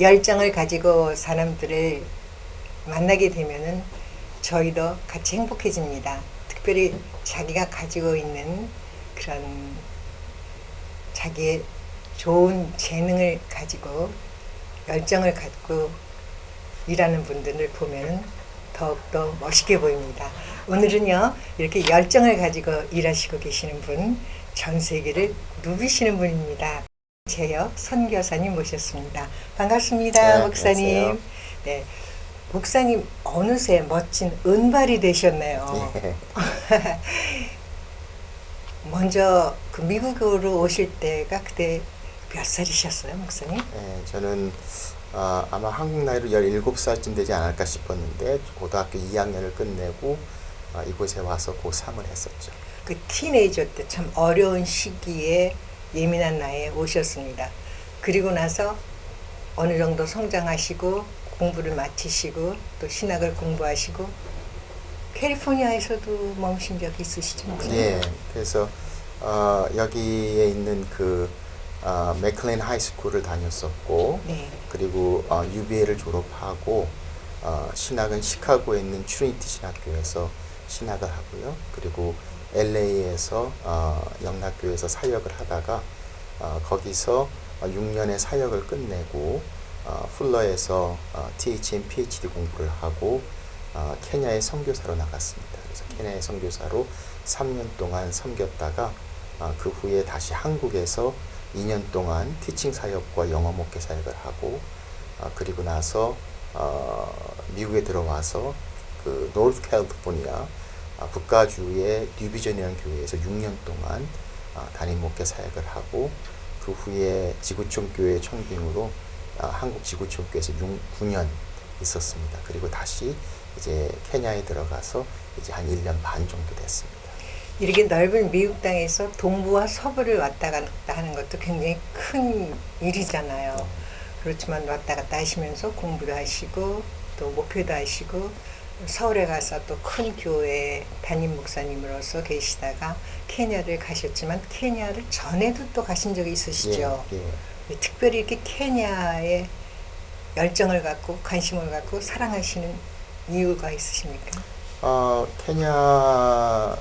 열정을 가지고 사람들을 만나게 되면은 저희도 같이 행복해집니다. 특별히 자기가 가지고 있는 그런 자기의 좋은 재능을 가지고 열정을 갖고 일하는 분들을 보면은 더욱더 멋있게 보입니다. 오늘은요, 이렇게 열정을 가지고 일하시고 계시는 분, 전 세계를 누비시는 분입니다. 제역 선교사님 모셨습니다. 반갑습니다, 네, 목사님. 안녕하세요. 네, 목사님 어느새 멋진 은발이 되셨네요. 예, 먼저 그 미국으로 오실 때가 그때 몇 살이셨어요, 목사님? 저는 아마 한국 나이로 17살쯤 되지 않을까 싶었는데 고등학교 2학년을 끝내고 이곳에 와서 고3을 했었죠. 그 티네이저 때 참 어려운 시기에 예민한 나이에 오셨습니다. 그리고 나서 어느 정도 성장하시고 공부를 마치시고 또 신학을 공부하시고 캘리포니아에서도 머무신 적이 있으시죠, 목사님? 예, 그래서 여기에 있는 그 맥클린 하이스쿨을 다녔었고, 네. 그리고 UVA를 졸업하고 신학은 시카고에 있는 트리니티 신학교에서 신학을 하고요. 그리고 LA에서 영락교에서 사역을 하다가 거기서 6년의 사역을 끝내고 풀러에서 THM PhD 공부를 하고 케냐의 선교사로 나갔습니다. 그래서 케냐의 선교사로 3년 동안 섬겼다가 그 후에 다시 한국에서 2년 동안 티칭 사역과 영어 목회 사역을 하고 그리고 나서 미국에 들어와서 그 노스 캘리포니아 북가주의 뉴비전이라는 교회에서 6년 동안 담임 목회 사역을 하고 그 후에 지구촌 교회 총빙으로 한국 지구촌 교회에서 9년 있었습니다. 그리고 다시 이제 케냐에 들어가서 이제 한 1년 반 정도 됐습니다. 이렇게 넓은 미국 땅에서 동부와 서부를 왔다 갔다 하는 것도 굉장히 큰 일이잖아요. 그렇지만 왔다 갔다 하시면서 공부도 하시고 또 목회도 하시고 서울에 가서 또 큰 교회 담임 목사님으로서 계시다가 케냐를 가셨지만 케냐를 전에도 또 가신 적이 있으시죠. 예, 예. 특별히 이렇게 케냐에 열정을 갖고 관심을 갖고 사랑하시는 이유가 있으십니까? 케냐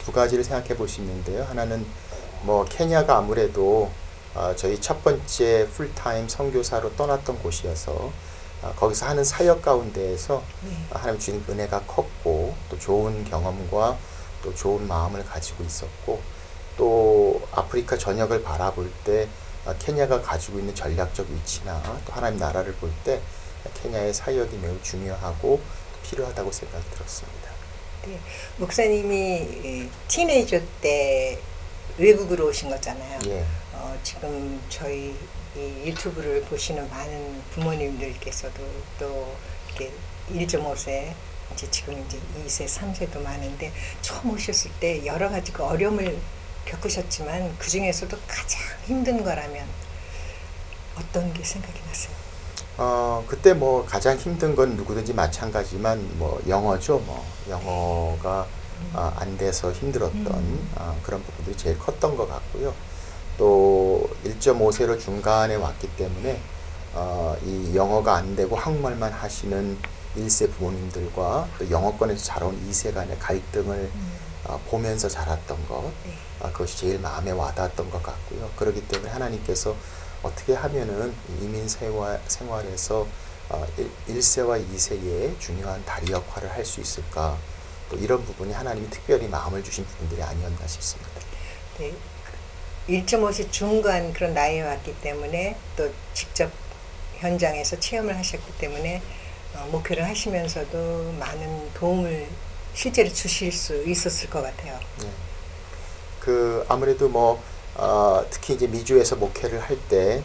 두 가지를 생각해 볼 수 있는데요. 하나는 뭐 케냐가 아무래도 저희 첫 번째 풀타임 선교사로 떠났던 곳이어서 거기서 하는 사역 가운데에서 하나님 주신 은혜가 컸고 또 좋은 경험과 또 좋은 마음을 가지고 있었고 또 아프리카 전역을 바라볼 때 케냐가 가지고 있는 전략적 위치나 또 하나님 나라를 볼 때 케냐의 사역이 매우 중요하고 필요하다고 생각이 들었습니다. 네, 목사님이 티네이저 때 외국으로 오신 거잖아요. 예. 지금 저희 이 유튜브를 보시는 많은 부모님들께서도 또 이렇게 1.5세 이제 지금 이제 2세, 3세도 많은데 처음 오셨을 때 여러 가지 그 어려움을 겪으셨지만 그 중에서도 가장 힘든 거라면 어떤 게 생각이 나세요? 그때 뭐 가장 힘든 건 누구든지 마찬가지지만 뭐 영어죠. 뭐 영어가 안 돼서 힘들었던 그런 부분들이 제일 컸던 것 같고요. 또 1.5세로 중간에 왔기 때문에 이 영어가 안 되고 한국말만 하시는 1세 부모님들과 또 영어권에서 자라온 2세 간의 갈등을 보면서 자랐던 것, 그것이 제일 마음에 와닿았던 것 같고요. 그렇기 때문에 하나님께서 어떻게 하면은 이민 생활에서 1세와 2세의 중요한 다리 역할을 할 수 있을까, 또 이런 부분이 하나님이 특별히 마음을 주신 부분들이 아니었나 싶습니다. 네, 1.5세 중간 그런 나이에 왔기 때문에 또 직접 현장에서 체험을 하셨기 때문에 목회를 하시면서도 많은 도움을 실제로 주실 수 있었을 것 같아요. 네. 그 아무래도 뭐 특히 이제 미주에서 목회를 할 때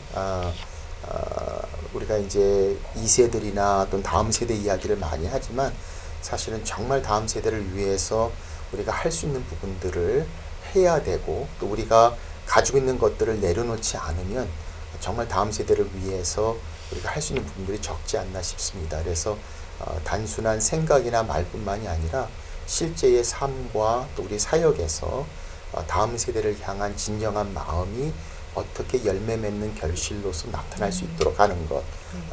우리가 이제 2세들이나 또는 다음 세대 이야기를 많이 하지만 사실은 정말 다음 세대를 위해서 우리가 할 수 있는 부분들을 해야 되고 또 우리가 가지고 있는 것들을 내려놓지 않으면 정말 다음 세대를 위해서 우리가 할 수 있는 부분들이 적지 않나 싶습니다. 그래서 단순한 생각이나 말뿐만이 아니라 실제의 삶과 또 우리 사역에서 다음 세대를 향한 진정한 마음이 어떻게 열매 맺는 결실로서 나타날 수 있도록 하는 것,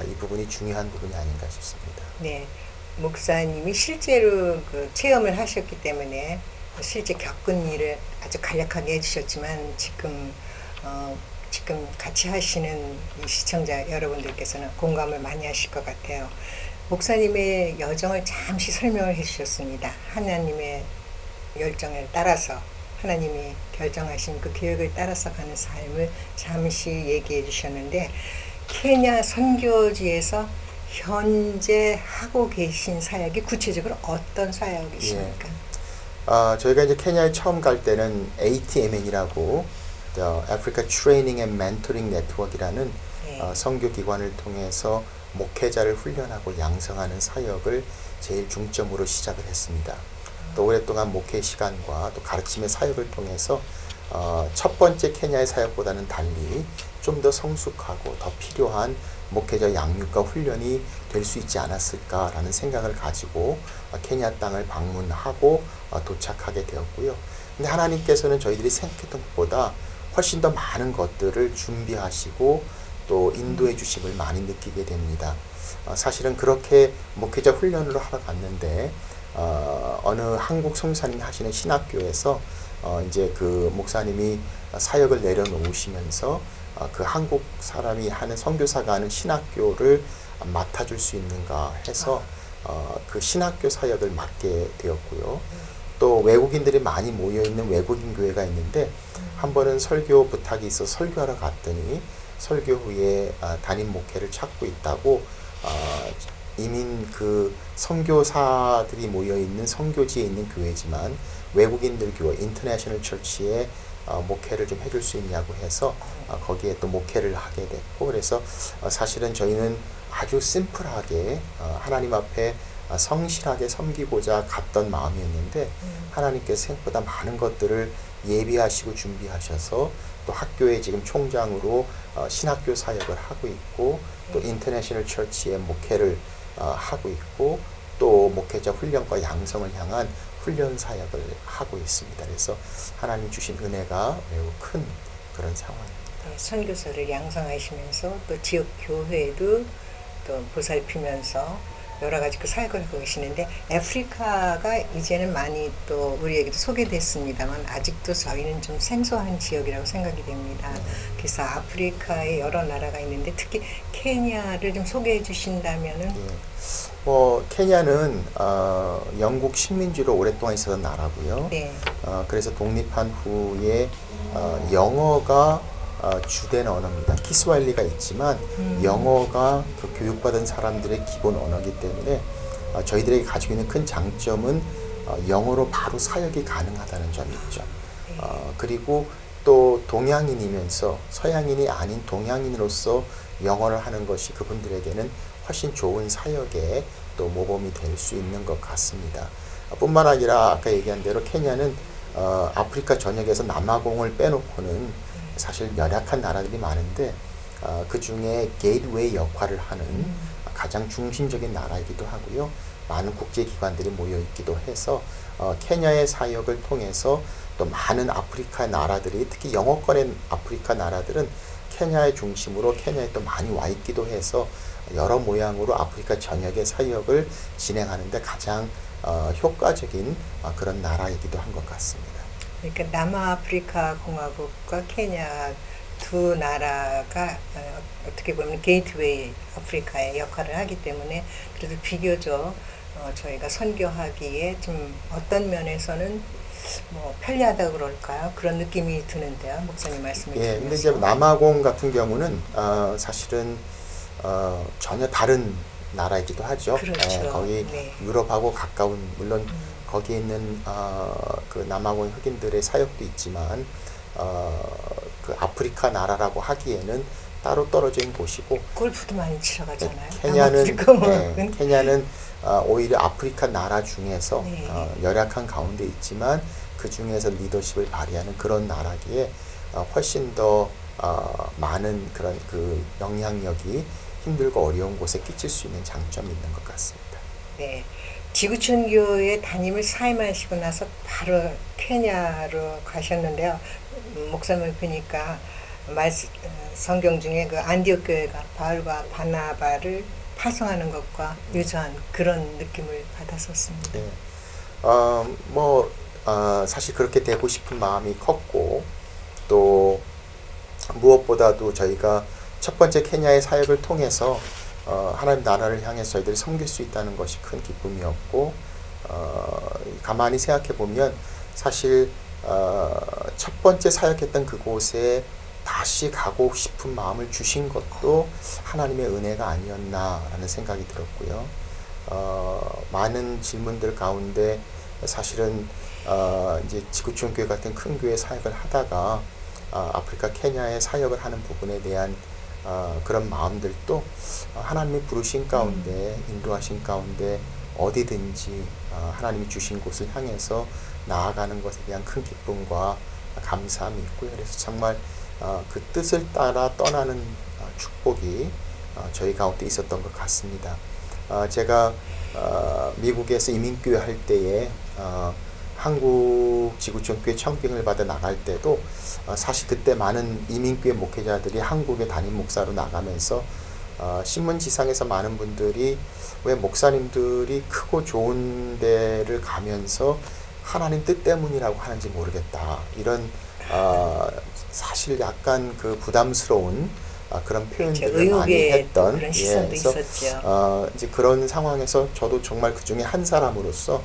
이 부분이 중요한 부분이 아닌가 싶습니다. 네, 목사님이 실제로 그 체험을 하셨기 때문에 실제 겪은 일을 아주 간략하게 해주셨지만 지금 같이 하시는 이 시청자 여러분들께서는 공감을 많이 하실 것 같아요. 목사님의 여정을 잠시 설명을 해주셨습니다. 하나님의 열정을 따라서 하나님이 결정하신 그 계획을 따라서 가는 삶을 잠시 얘기해 주셨는데 케냐 선교지에서 현재 하고 계신 사역이 구체적으로 어떤 사역이십니까? 저희가 이제 케냐에 처음 갈 때는 ATMN이라고 Africa Training and Mentoring Network이라는 네. 선교 기관을 통해서 목회자를 훈련하고 양성하는 사역을 제일 중점으로 시작을 했습니다. 또 오랫동안 목회 시간과 또 가르침의 사역을 통해서 첫 번째 케냐의 사역보다는 달리 좀 더 성숙하고 더 필요한 목회자 양육과 훈련이 될 수 있지 않았을까라는 생각을 가지고 케냐 땅을 방문하고 도착하게 되었고요. 근데 하나님께서는 저희들이 생각했던 것보다 훨씬 더 많은 것들을 준비하시고 또 인도해 주심을 많이 느끼게 됩니다. 사실은 그렇게 목회자 훈련을 하러 갔는데 어느 한국 성사님이 하시는 신학교에서 이제 그 목사님이 사역을 내려놓으시면서 그 한국 사람이 하는 선교사가 하는 신학교를 맡아줄 수 있는가 해서 그 신학교 사역을 맡게 되었고요. 또 외국인들이 많이 모여있는 외국인 교회가 있는데 한 번은 설교 부탁이 있어 설교하러 갔더니 설교 후에 담임 목회를 찾고 있다고 이민 그 선교사들이 모여있는 선교지에 있는 교회지만 외국인들 교회 인터내셔널 처치에 목회를 좀 해줄 수 있냐고 해서 거기에 또 목회를 하게 됐고 그래서 사실은 저희는 아주 심플하게 하나님 앞에 성실하게 섬기고자 갔던 마음이었는데 하나님께서 생각보다 많은 것들을 예비하시고 준비하셔서 또 학교에 지금 총장으로 신학교 사역을 하고 있고 또 인터내셔널 처치의 목회를 하고 있고 또 목회자 훈련과 양성을 향한 훈련 사역을 하고 있습니다. 그래서 하나님 주신 은혜가 매우 큰 그런 상황입니다. 네, 선교사를 양성하시면서 또 지역 교회도 또 보살피면서 여러 가지 그 사역을 하고 계시는데 아프리카가 이제는 많이 또 우리에게도 소개됐습니다만 아직도 저희는 좀 생소한 지역이라고 생각이 됩니다. 그래서 아프리카에 여러 나라가 있는데 특히 케냐를 좀 소개해 주신다면은 케냐는 영국 식민지로 오랫동안 있었던 나라고요. 네. 그래서 독립한 후에 영어가 주된 언어입니다. 키스와일리가 있지만 영어가 그 교육받은 사람들의 기본 언어이기 때문에 저희들에게 가지고 있는 큰 장점은 영어로 바로 사역이 가능하다는 점이 있죠. 그리고 또 동양인이면서 서양인이 아닌 동양인으로서 영어를 하는 것이 그분들에게는 훨씬 좋은 사역에 또 모범이 될 수 있는 것 같습니다. 뿐만 아니라 아까 얘기한 대로 케냐는 아프리카 전역에서 남아공을 빼놓고는 사실 열악한 나라들이 많은데 그 중에 게이트웨이 역할을 하는 가장 중심적인 나라이기도 하고요. 많은 국제기관들이 모여있기도 해서 케냐의 사역을 통해서 또 많은 아프리카 나라들이 특히 영어권의 아프리카 나라들은 케냐의 중심으로 케냐에 또 많이 와 있기도 해서 여러 모양으로 아프리카 전역의 사역을 진행하는데 가장 효과적인 그런 나라이기도 한 것 같습니다. 그러니까 남아프리카 공화국과 케냐 두 나라가 어떻게 보면 게이트웨이 아프리카의 역할을 하기 때문에 그래도 비교적 저희가 선교하기에 좀 어떤 면에서는 뭐 편리하다 그럴까요? 그런 느낌이 드는데요. 목사님 말씀을 들으면서. 근데 이제 남아공 같은 경우는 사실은 전혀 다른 나라이기도 하죠. 그렇죠. 거기 네. 유럽하고 가까운 물론 거기에 있는 그 남아공 흑인들의 사역도 있지만 그 아프리카 나라라고 하기에는 따로 떨어진 곳이고 골프도 많이 치러 가잖아요. 케냐는 오히려 아프리카 나라 중에서 네. 열악한 가운데 있지만 그 중에서 리더십을 발휘하는 그런 나라기에 훨씬 더 많은 그런 그 영향력이 힘들고 어려운 곳에 끼칠 수 있는 장점이 있는 것 같습니다. 네. 지구촌교회 담임을 사임하시고 나서 바로 케냐로 가셨는데요. 목사님을 뵈니까 성경 중에 그 안디옥 교회가 바울과 바나바를 파송하는 것과 유사한 그런 느낌을 받았었습니다. 네. 사실 그렇게 되고 싶은 마음이 컸고, 또 무엇보다도 저희가 첫 번째 케냐의 사역을 통해서 하나님 나라를 향해서 저희들이 섬길 수 있다는 것이 큰 기쁨이었고, 가만히 생각해 보면 사실 첫 번째 사역했던 그곳에 다시 가고 싶은 마음을 주신 것도 하나님의 은혜가 아니었나라는 생각이 들었고요. 많은 질문들 가운데 사실은 이제 지구촌 교회 같은 큰 교회 사역을 하다가 아프리카 케냐의 사역을 하는 부분에 대한 그런 마음들도 하나님이 부르신 가운데, 인도하신 가운데 어디든지 하나님이 주신 곳을 향해서 나아가는 것에 대한 큰 기쁨과 감사함이 있고요. 그래서 정말 그 뜻을 따라 떠나는 축복이 저희 가운데 있었던 것 같습니다. 제가 미국에서 이민교회 할 때에 한국 지구촌교회 청빙을 받아 나갈 때도 사실 그때 많은 이민교회 목회자들이 한국의 담임 목사로 나가면서 신문지상에서 많은 분들이 왜 목사님들이 크고 좋은 데를 가면서 하나님 뜻 때문이라고 하는지 모르겠다, 이런 사실 약간 그 부담스러운 그런 표현들을 많이 했던, 그런 시선도 있었죠. 이제 그런 상황에서 저도 정말 그 중에 한 사람으로서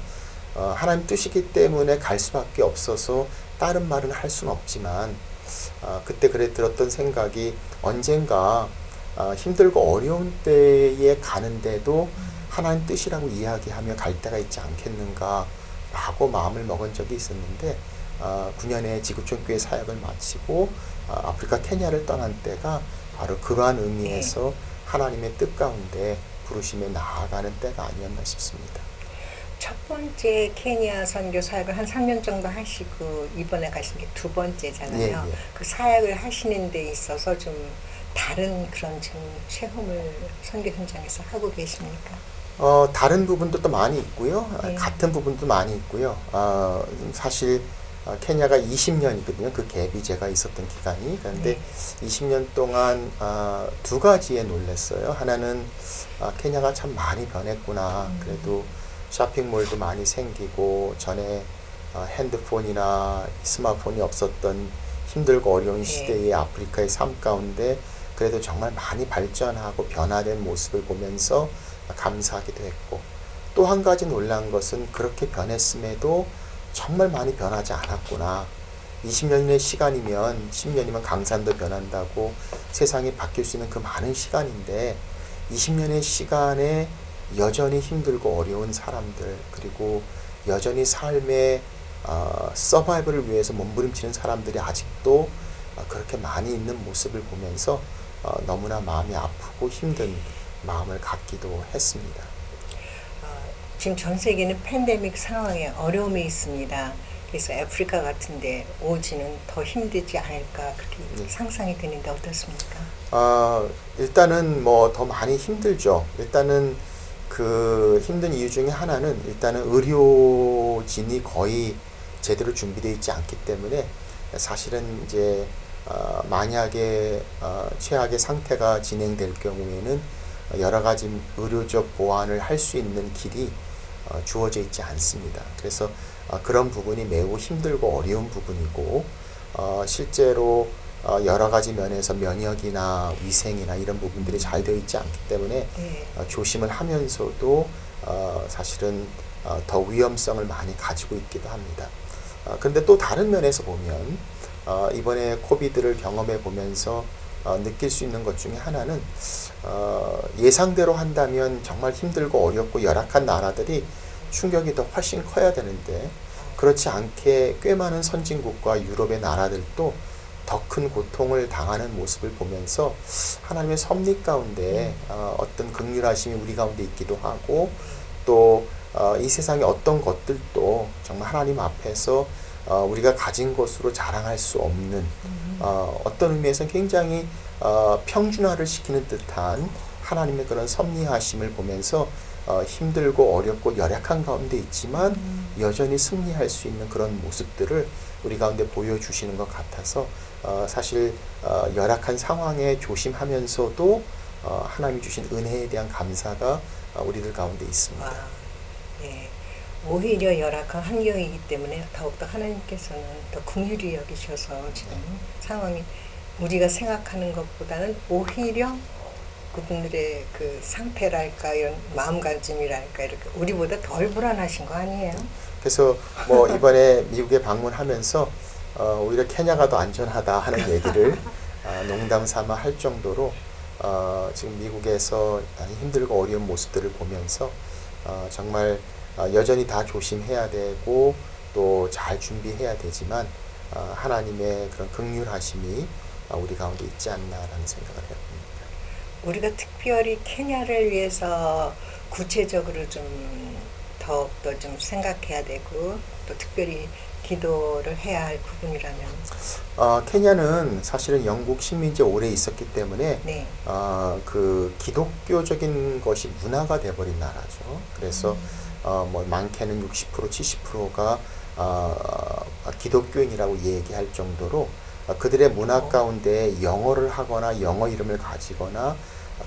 하나님 뜻이기 때문에 갈 수밖에 없어서 다른 말은 할 수는 없지만, 그때 그래 들었던 생각이 언젠가 힘들고 어려운 때에 가는데도 하나님 뜻이라고 이야기하며 갈 때가 있지 않겠는가 라고 마음을 먹은 적이 있었는데, 9년의 지구촌교회 사역을 마치고 아프리카 케냐를 떠난 때가 바로 그러한 의미에서 하나님의 뜻 가운데 부르심에 나아가는 때가 아니었나 싶습니다. 첫 번째 케냐 선교 사역을 한 3년 정도 하시고 이번에 가신 게 두 번째잖아요. 예. 그 사역을 하시는 데 있어서 좀 다른 그런 좀 체험을 선교 현장에서 하고 계십니까? 다른 부분도 또 많이 있고요. 네. 같은 부분도 많이 있고요. 사실 케냐가 20년이거든요. 그 갭이 제가 있었던 기간이. 그런데 20년 동안 두 가지에 놀랐어요. 하나는 케냐가 참 많이 변했구나. 그래도 쇼핑몰도 많이 생기고, 전에 핸드폰이나 스마트폰이 없었던 힘들고 어려운 시대의 아프리카의 삶 가운데 그래도 정말 많이 발전하고 변화된 모습을 보면서 감사하기도 했고, 또 한 가지 놀란 것은 그렇게 변했음에도 정말 많이 변하지 않았구나. 20년의 시간이면 10년이면 강산도 변한다고 세상이 바뀔 수 있는 그 많은 시간인데, 20년의 시간에 여전히 힘들고 어려운 사람들, 그리고 여전히 삶의 서바이벌을 위해서 몸부림치는 사람들이 아직도 그렇게 많이 있는 모습을 보면서 너무나 마음이 아프고 힘든 마음을 갖기도 했습니다. 지금 전 세계는 팬데믹 상황에 어려움이 있습니다. 그래서 아프리카 같은데 오지는 더 힘들지 않을까 그렇게 상상이 되는데 어떻습니까? 일단은 뭐 더 많이 힘들죠. 일단은 그 힘든 이유 중에 하나는 일단은 의료진이 거의 제대로 준비되어 있지 않기 때문에, 사실은 이제 만약에 최악의 상태가 진행될 경우에는 여러 가지 의료적 보완을 할 수 있는 길이 주어져 있지 않습니다. 그래서 그런 부분이 매우 힘들고 어려운 부분이고, 실제로 여러 가지 면에서 면역이나 위생이나 이런 부분들이 잘 되어 있지 않기 때문에 조심을 하면서도 사실은 더 위험성을 많이 가지고 있기도 합니다. 그런데 또 다른 면에서 보면 이번에 코비드를 경험해 보면서 느낄 수 있는 것 중에 하나는 예상대로 한다면 정말 힘들고 어렵고 열악한 나라들이 충격이 더 훨씬 커야 되는데, 그렇지 않게 꽤 많은 선진국과 유럽의 나라들도 더 큰 고통을 당하는 모습을 보면서 하나님의 섭리 가운데 어떤 긍휼하심이 우리 가운데 있기도 하고, 또 이 세상의 어떤 것들도 정말 하나님 앞에서 우리가 가진 것으로 자랑할 수 없는 어떤 의미에서 굉장히 평준화를 시키는 듯한 하나님의 그런 섭리하심을 보면서 힘들고 어렵고 열악한 가운데 있지만 여전히 승리할 수 있는 그런 모습들을 우리 가운데 보여주시는 것 같아서 사실 열악한 상황에 조심하면서도 하나님이 주신 은혜에 대한 감사가 우리들 가운데 있습니다. 와, 예. 오히려 열악한 환경이기 때문에 더욱더 하나님께서는 더 긍휼히 여기셔서 지금 상황이 우리가 생각하는 것보다는 오히려 그분들의 그 상태랄까 이런 마음가짐이랄까 이렇게 우리보다 덜 불안하신 거 아니에요? 그래서 뭐 이번에 미국에 방문하면서 오히려 케냐가 더 안전하다 하는 얘기를 농담 삼아 할 정도로 지금 미국에서 힘들고 어려운 모습들을 보면서 정말 여전히 다 조심해야 되고 또 잘 준비해야 되지만 하나님의 그런 긍휼하심이 우리 가운데 있지 않나라는 생각을 해봅니다. 우리가 특별히 케냐를 위해서 구체적으로 좀 더욱더 좀 생각해야 되고 또 특별히 기도를 해야 할 부분이라면 케냐는 사실은 영국 식민지에 오래 있었기 때문에 네. 그 기독교적인 것이 문화가 돼버린 나라죠. 그래서 뭐 많게는 60% 70%가 기독교인이라고 얘기할 정도로 그들의 문화 가운데 영어를 하거나 영어 이름을 가지거나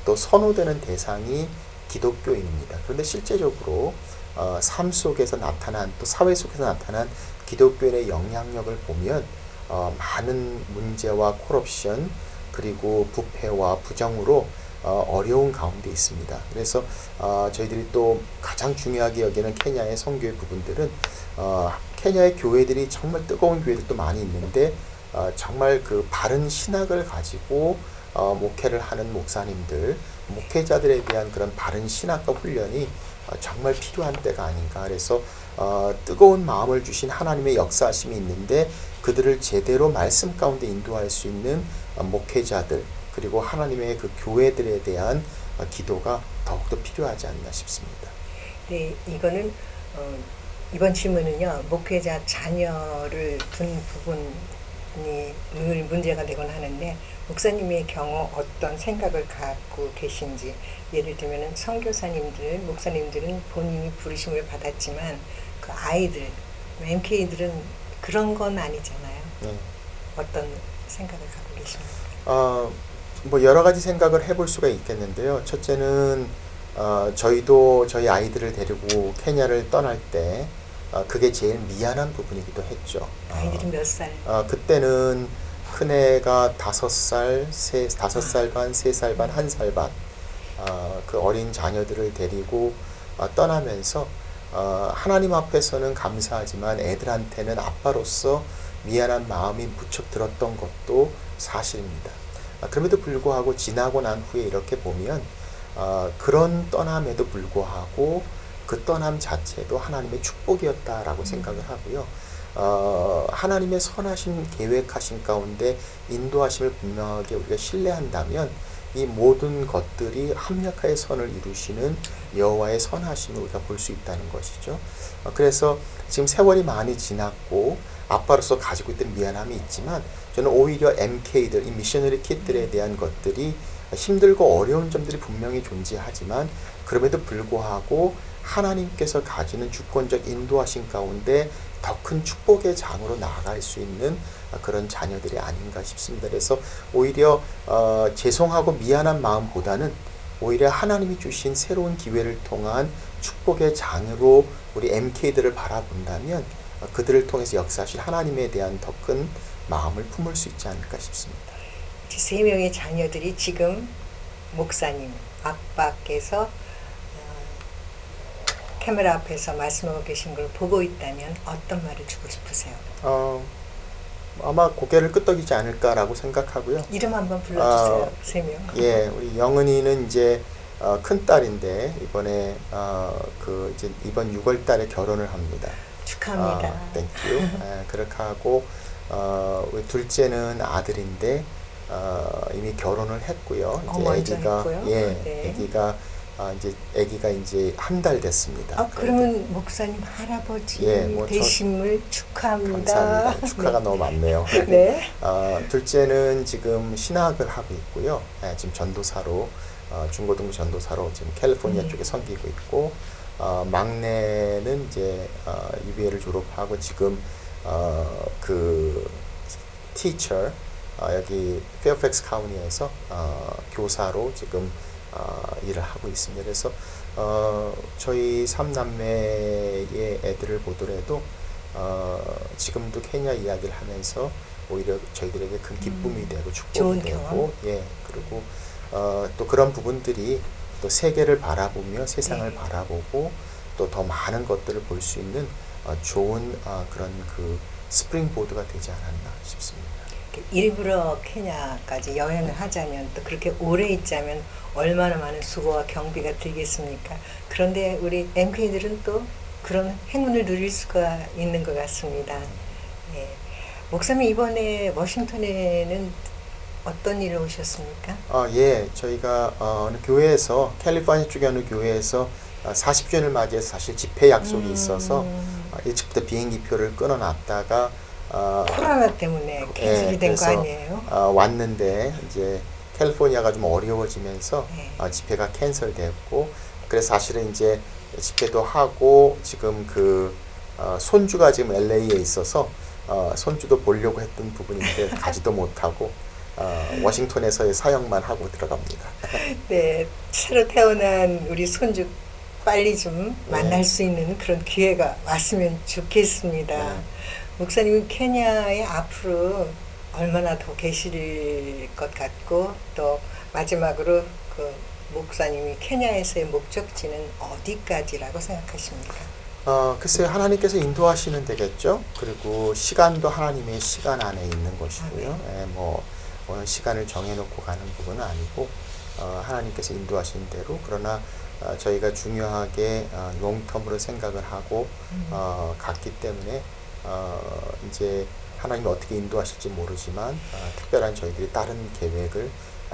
또 선호되는 대상이 기독교인입니다. 그런데 실제적으로 삶 속에서 나타난 또 사회 속에서 나타난 기독교인의 영향력을 보면 많은 문제와 코럽션 그리고 부패와 부정으로 어려운 가운데 있습니다. 그래서 저희들이 또 가장 중요하게 여기는 케냐의 선교의 부분들은 케냐의 교회들이 정말 뜨거운 교회들도 많이 있는데 정말 그 바른 신학을 가지고 목회를 하는 목사님들, 목회자들에 대한 그런 바른 신학과 훈련이 정말 필요한 때가 아닌가. 그래서 뜨거운 마음을 주신 하나님의 역사하심이 있는데 그들을 제대로 말씀 가운데 인도할 수 있는 목회자들 그리고 하나님의 그 교회들에 대한 기도가 더욱더 필요하지 않나 싶습니다. 네, 이거는 이번 질문은요 목회자 자녀를 둔 부분이 늘 문제가 되곤 하는데 목사님의 경우 어떤 생각을 갖고 계신지 예를 들면 선교사님들, 목사님들은 본인이 부르심을 받았지만 그 아이들, MK들은 그런 건 아니잖아요. 네. 어떤 생각을 갖고 계십니까? 뭐 여러 가지 생각을 해볼 수가 있겠는데요. 첫째는 저희도 저희 아이들을 데리고 케냐를 떠날 때 그게 제일 미안한 부분이기도 했죠. 아이들이 몇 살? 그때는 큰애가 5살, 5살 반, 3살 반, 1살 반, 그 어린 자녀들을 데리고 떠나면서 하나님 앞에서는 감사하지만 애들한테는 아빠로서 미안한 마음이 무척 들었던 것도 사실입니다. 그럼에도 불구하고 지나고 난 후에 이렇게 보면 그런 떠남에도 불구하고 그 떠남 자체도 하나님의 축복이었다라고 생각을 하고요. 하나님의 선하신 계획하신 가운데 인도하심을 분명하게 우리가 신뢰한다면 이 모든 것들이 합력하여 선을 이루시는 여호와의 선하심을 우리가 볼 수 있다는 것이죠. 그래서 지금 세월이 많이 지났고 아빠로서 가지고 있던 미안함이 있지만 저는 오히려 MK들, 이 미셔너리 킷들에 대한 것들이 힘들고 어려운 점들이 분명히 존재하지만 그럼에도 불구하고 하나님께서 가지는 주권적 인도하신 가운데 더 큰 축복의 장으로 나아갈 수 있는 그런 자녀들이 아닌가 싶습니다. 그래서 오히려 죄송하고 미안한 마음보다는 오히려 하나님이 주신 새로운 기회를 통한 축복의 장으로 우리 MK들을 바라본다면 그들을 통해서 역사하실 하나님에 대한 더 큰 마음을 품을 수 있지 않을까 싶습니다. 3명의 자녀들이 지금 목사님, 아빠께서 카메라 앞에서 말씀하고 계신 걸 보고 있다면 어떤 말을 주고 싶으세요? 아마 고개를 끄덕이지 않을까라고 생각하고요. 이름 한번 불러주세요. 3명. 예, 우리 영은이는 이제 큰 딸인데 이번에 그 이제 이번 6월달에 결혼을 합니다. 축하합니다. 땡큐. 그렇게 하고 우리 둘째는 아들인데 이미 결혼을 했고요. 이제 아기가 아기가 이제 한 달 됐습니다. 그러면 목사님 할아버지 뭐 되심을 축하합니다. 감사합니다. 축하가 너무 많네요. 네. 둘째는 지금 신학을 하고 있고요. 지금 전도사로 중고등부 전도사로 지금 캘리포니아 쪽에 섬기고 있고, 막내는 이제 UVA를 졸업하고 지금 그 teacher 여기 페어팩스 카운티에서 교사로 지금 일을 하고 있습니다. 그래서 저희 3남매의 애들을 보더라도 지금도 케냐 이야기를 하면서 오히려 저희들에게 큰 기쁨이 되고 축복이 좋은 되고, 경험. 예, 그리고 또 그런 부분들이 또 세계를 바라보며 세상을 네. 바라보고 또 더 많은 것들을 볼 수 있는 좋은 그런 그 스프링보드가 되지 않았나 싶습니다. 일부러 케냐까지 여행을 하자면 또 그렇게 오래 있자면 얼마나 많은 수고와 경비가 들겠습니까? 그런데 우리 MK들은 또 그런 행운을 누릴 수가 있는 것 같습니다. 예. 목사님 이번에 워싱턴에는 어떤 일을 오셨습니까? 예, 저희가 어느 교회에서 캘리포니아 쪽에 어느 교회에서 40주년을 맞이해서 사실 집회 약속이 있어서 일찍부터 비행기표를 끊어놨다가 코로나 때문에 캔슬이 예, 된 거 그래서, 아니에요? 왔는데 이제 캘리포니아가 좀 어려워지면서 네. 집회가 캔슬됐고, 그래서 사실은 이제 집회도 하고 지금 그 손주가 지금 LA에 있어서 손주도 보려고 했던 부분인데 가지도 못하고 워싱턴에서의 사역만 하고 들어갑니다. 네, 새로 태어난 우리 손주 빨리 좀 만날 수 있는 그런 기회가 왔으면 좋겠습니다. 네. 목사님은 케냐에 앞으로 얼마나 더 계실 것 같고 또 마지막으로 그 목사님이 케냐에서의 목적지는 어디까지라고 생각하십니까? 글쎄요, 하나님께서 인도하시면 되겠죠. 그리고 시간도 하나님의 시간 안에 있는 것이고요. 예, 뭐 어느 시간을 정해놓고 가는 부분은 아니고 하나님께서 인도하신 대로, 그러나 저희가 중요하게 롱텀으로 생각을 하고 갔기 때문에 이제 하나님이 어떻게 인도하실지 모르지만 특별한 저희들이 다른 계획을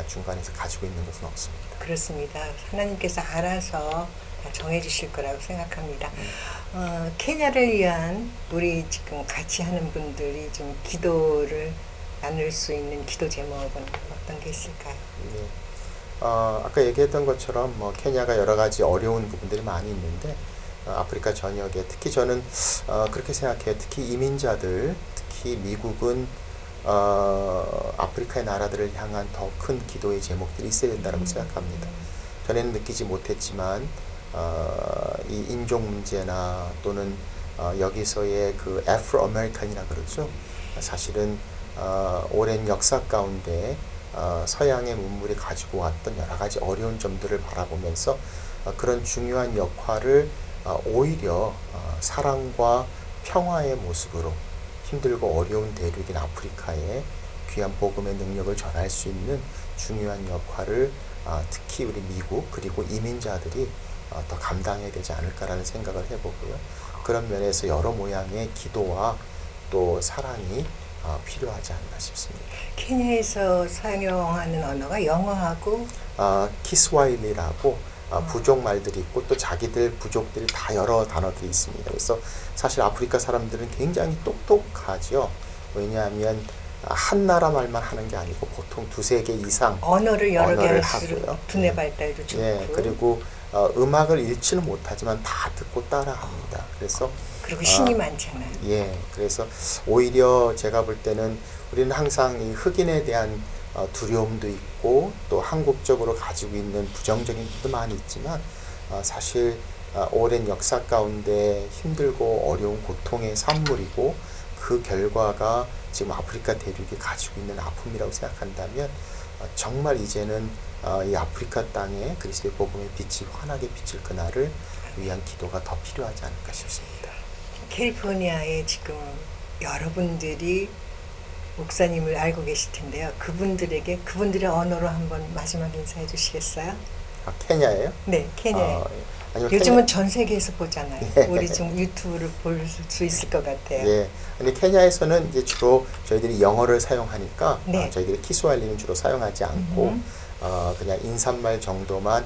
중간에서 가지고 있는 것은 없습니다. 그렇습니다. 하나님께서 알아서 다 정해주실 거라고 생각합니다. 케냐를 위한 우리 지금 같이 하는 분들이 좀 기도를 나눌 수 있는 기도 제목은 어떤 게 있을까요? 네. 아까 얘기했던 것처럼 뭐 케냐가 여러 가지 어려운 부분들이 많이 있는데 아프리카 전역에 특히 저는 그렇게 생각해요. 특히 이민자들, 특히 미국은 아프리카의 나라들을 향한 더 큰 기도의 제목들이 있어야 된다고 생각합니다. 전에는 느끼지 못했지만 이 인종 문제나 또는 여기서의 그 애프로 아메리칸이라 그러죠. 사실은 오랜 역사 가운데 서양의 문물이 가지고 왔던 여러 가지 어려운 점들을 바라보면서 그런 중요한 역할을 오히려 사랑과 평화의 모습으로 힘들고 어려운 대륙인 아프리카에 귀한 복음의 능력을 전할 수 있는 중요한 역할을 특히 우리 미국 그리고 이민자들이 더 감당해야 되지 않을까라는 생각을 해보고요. 그런 면에서 여러 모양의 기도와 또 사랑이 필요하지 않나 싶습니다. 케냐에서 사용하는 언어가 영어하고 키스와힐리라고 부족 말들이 있고 또 자기들 부족들이 다 여러 단어들이 있습니다. 그래서 사실 아프리카 사람들은 굉장히 똑똑하죠. 왜냐하면 한 나라 말만 하는 게 아니고 보통 두세 개 이상 언어를 여러 개 언어를 할수록 하고요. 두뇌 발달도 좋고 예, 그리고 음악을 읽지는 못하지만 다 듣고 따라합니다. 그래서 그리고 신이 많잖아요. 예, 그래서 오히려 제가 볼 때는 우리는 항상 이 흑인에 대한 두려움도 있고 또 한국적으로 가지고 있는 부정적인 것도 많이 있지만 사실 오랜 역사 가운데 힘들고 어려운 고통의 산물이고 그 결과가 지금 아프리카 대륙이 가지고 있는 아픔이라고 생각한다면 정말 이제는 이 아프리카 땅에 그리스도의 복음의 빛이 환하게 비칠 그날을 위한 기도가 더 필요하지 않을까 싶습니다. 캘리포니아에 지금 여러분들이 목사님을 알고 계실 텐데요. 그분들에게 그분들의 언어로 한번 마지막 인사해 주시겠어요? 케냐예요? 네, 케냐. 아니면 요즘은 전 세계에서 보잖아요. 예. 우리 지금 유튜브를 볼 수 있을 것 같아요. 예. 근데 케냐에서는 이제 주로 저희들이 영어를 사용하니까 네. 저희들이 키스와일리는 주로 사용하지 않고 그냥 인사말 정도만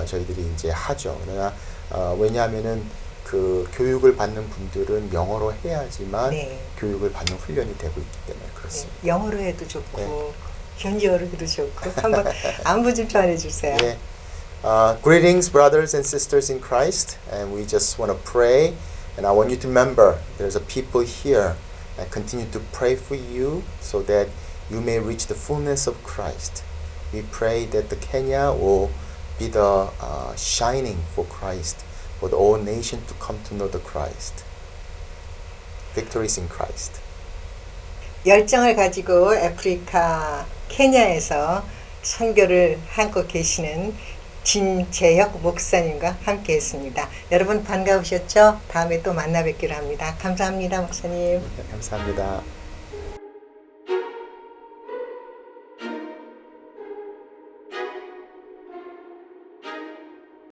저희들이 이제 하죠. 그러나 왜냐하면은 그 교육을 받는 분들은 영어로 해야지만 네. 교육을 받는 훈련이 되고 있기 때문에 그렇습니다. 네, 영어로 해도 좋고 네. 현지어로도 좋고 한번 안부 좀 전해주세요. Yeah. Greetings, brothers and sisters in Christ, and we just want to pray. And I want you to remember there's a people here and continue to pray for you so that you may reach the fullness of Christ. We pray that the Kenya will be the shining for Christ, for the whole nation to come to know the Christ. Victories in Christ. 열정을 가지고 아프리카 케냐에서 선교를 하고 계시는 진재혁 목사님과 함께 했습니다. 여러분 반가우셨죠? 다음에 또 만나 뵙기로 합니다. 감사합니다, 목사님. 감사합니다.